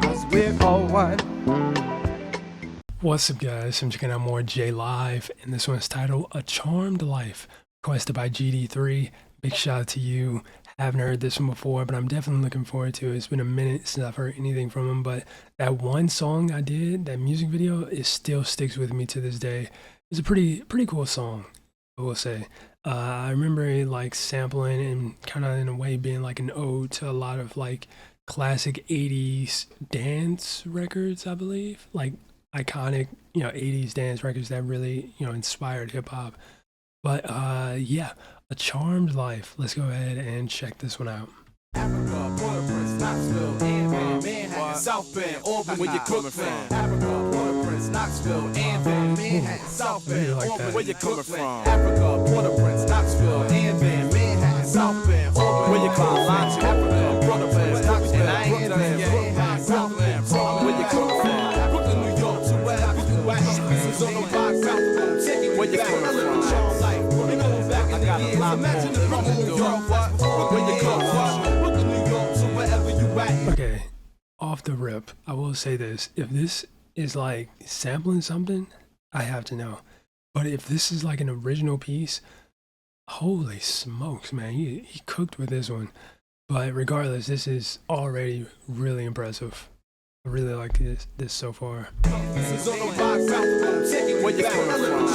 'Cause we're all one. What's up, guys? I'm checking out more J Live, and this one's titled A Charmed Life, requested by GD3. Big shout out to you. Haven't heard this one before, but I'm definitely looking forward to it. It's been a minute since I've heard anything from him, but that one song I did, that music video, it still sticks with me to this day. It's a pretty cool song, I will say. I remember it like sampling and kind of in a way being like an ode to a lot of like classic 80s dance records, I believe. Like iconic, 80s dance records that really, inspired hip hop. But yeah, A Charmed Life. Let's go ahead and check this one out. Africa, Port-au-Prince, Knoxville, Anvil, Manhattan, South Bend, Auburn, where you cook from. Africa, Port-au-Prince, Knoxville, Anvil, Manhattan, South Bend, Auburn, where you cook from. Africa, Port-au-Prince, Knoxville, Anvil, Manhattan, South Bend, Auburn, where you cook from. Africa, Port-au-Prince, Knoxville, Anvil, Manhattan, South Bend, Auburn, where you cook from. Brooklyn, New York, to wherever you at. This is on the box, where you cook from. I got a lot more to do. Where you cook from. Okay, off the rip, I will say this. If this is like sampling something, I have to know. But if this is like an original piece, holy smokes, man, he cooked with this one. But regardless, this is already really impressive. I really like this so far. This is on the box out. Where you come from?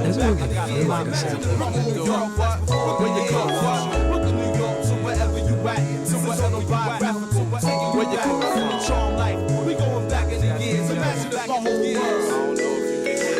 This one can feel like a sample. Where you come from? Brooklyn, New York, to wherever you at. This is on the box out. Where you come from? Charm life. We going back in the years. Imagine if my whole world.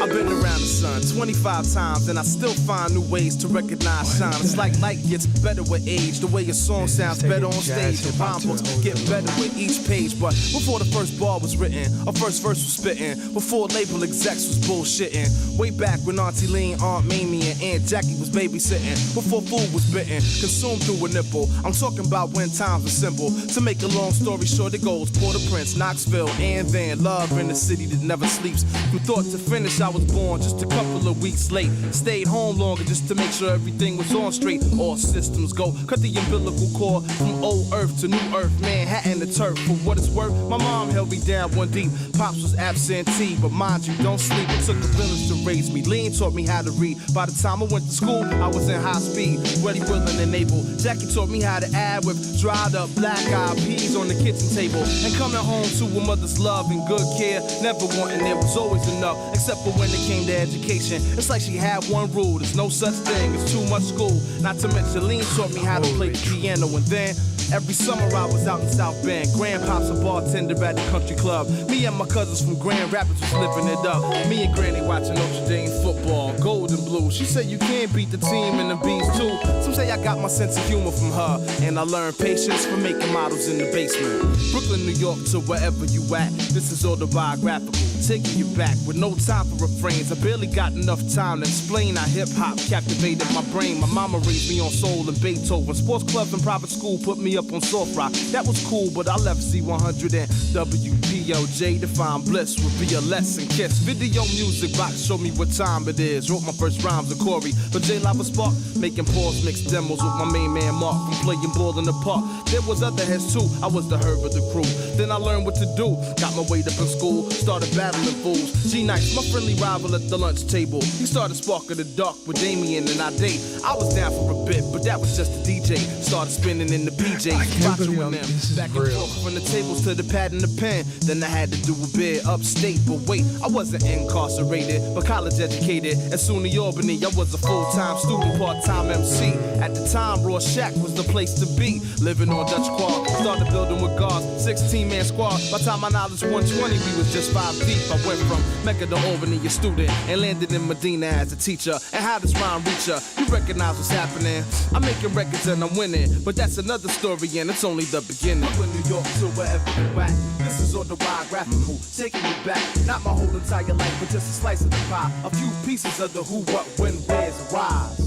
I've been around the sun 25 times and I still find new ways to recognize shine. It's like light gets better with age. The way your song sounds better on stage. The rhyme books get better with each page. But before the first bar was written, our first verse was spitting. Before label execs was bullshitting. Way back when Auntie Lean, Aunt Mamie, and Aunt Jackie was babysitting. Before food was bitten, consumed through a nipple. I'm talking about when times were simple. To make a long story short, it goes Port-au-Prince, Knoxville, and Van. Love in the city that never sleeps. From thought to finish, I was born just a couple of weeks late. Stayed home longer just to make sure everything was on straight. All systems go. Cut the umbilical cord from old earth to new earth. Manhattan to turf. For what it's worth, my mom held me down one deep. Pops was absentee, but mind you, don't sleep. It took a village to raise me. Lean taught me how to read. By the time I went to school, I was in high speed. Ready, willing, and able. Jackie taught me how to add with dried up black-eyed peas on the kitchen table. And coming home to a mother's love and good care. Never wanting there was always enough. Except for when it came to education. It's like she had one rule. There's no such thing as too much school. Not to mention Lean taught me how to play the piano. And then every summer I was out in South Bend. Grandpa's a bartender at the country club. Me and my cousins from Grand Rapids was living it up. Me and Granny watching Notre Dame football, gold and blue. She said you can't beat the team and the bees too. Some say I got my sense of humor from her. And I learned patience from making models in the basement. Brooklyn, New York to wherever you at. This is autobiographical, taking you back with no time for refrains. I barely got enough time to explain how hip-hop captivated my brain. My mama raised me on soul and Beethoven. Sports clubs and private school put me up on soft rock. That was cool, but I left Z100 and WPLJ to find bliss would be a lesson kiss. Video music box showed me what time it is. Wrote my first rhymes with Corey, but J-Live was spark. Making pause mixed demos with my main man Mark from playing ball in the park. There was other heads too, I was the herb of the crew. Then I learned what to do, got my weight up in school. Started battling fools. G-Nice, my friendly rival at the lunch table. He started sparking the dark with Damien and I date. I was down for a bit, but that was just a DJ. Started spinning in the PJs, watching them. Back and forth from the tables to the pad and the pen. Then I had to do a bit upstate, but wait, I wasn't incarcerated, but college educated. At SUNY Albany, I was a full-time student, part-time MC. At the time, Raw Shack was the place to be. Living on Dutch Quad, started building with guards, 16-man squad. By the time my knowledge 120, we was just 5 deep. I went from Mecca to Albany, a student, and landed in Medina as a teacher. And how does rhyme reach ya? You recognize what's happening. I'm making records and I'm winning, but that's another story and it's only the beginning. From New York to wherever you at, this is autobiographical, taking you back. Not my whole entire life, but just a slice of the pie. A few pieces of the who, what, when, where's, and why's.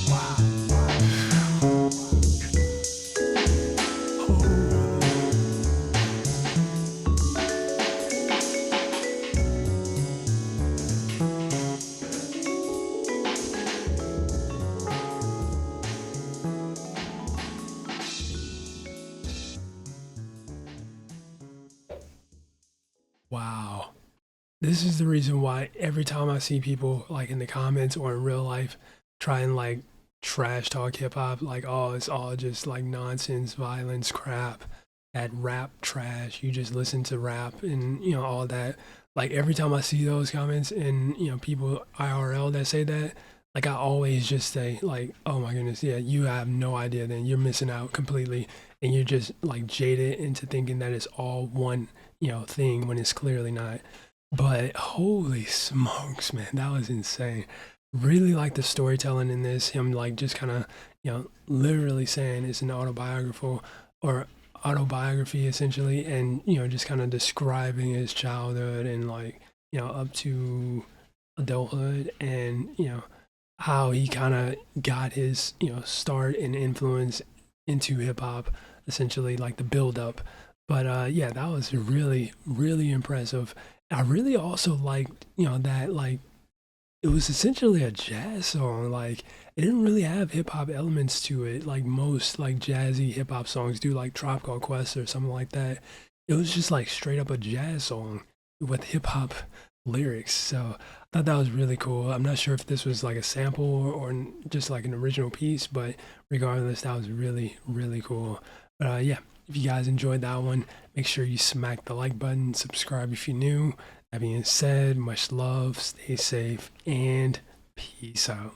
Why? Wow. This is the reason why every time I see people like in the comments or in real life try and like trash talk hip hop, like, oh, it's all just like nonsense, violence, crap, that rap trash. You just listen to rap and, you know, all that. Like every time I see those comments and, you know, people IRL that say that, like I always just say, like, oh my goodness, yeah, you have no idea, then you're missing out completely. And you're just like jaded into thinking that it's all one, you know, thing when it's clearly not. But holy smokes, man, that was insane. Really like the storytelling in this. Him like just kind of, you know, literally saying it's an autobiographical or autobiography essentially, and you know, just kind of describing his childhood and like, you know, up to adulthood, and you know how he kind of got his, you know, start and influence into hip hop, essentially like the build up. But yeah, that was really really impressive. I really also liked, you know, that like it was essentially a jazz song. Like it didn't really have hip hop elements to it, like most like jazzy hip hop songs do, like Trop Called Quest or something like that. It was just like straight up a jazz song with hip hop lyrics. So I thought that was really cool. I'm not sure if this was like a sample or just like an original piece, but regardless, that was really really cool. But yeah, if you guys enjoyed that one, make sure you smack the like button, subscribe if you're new. That being said, much love, stay safe, and peace out.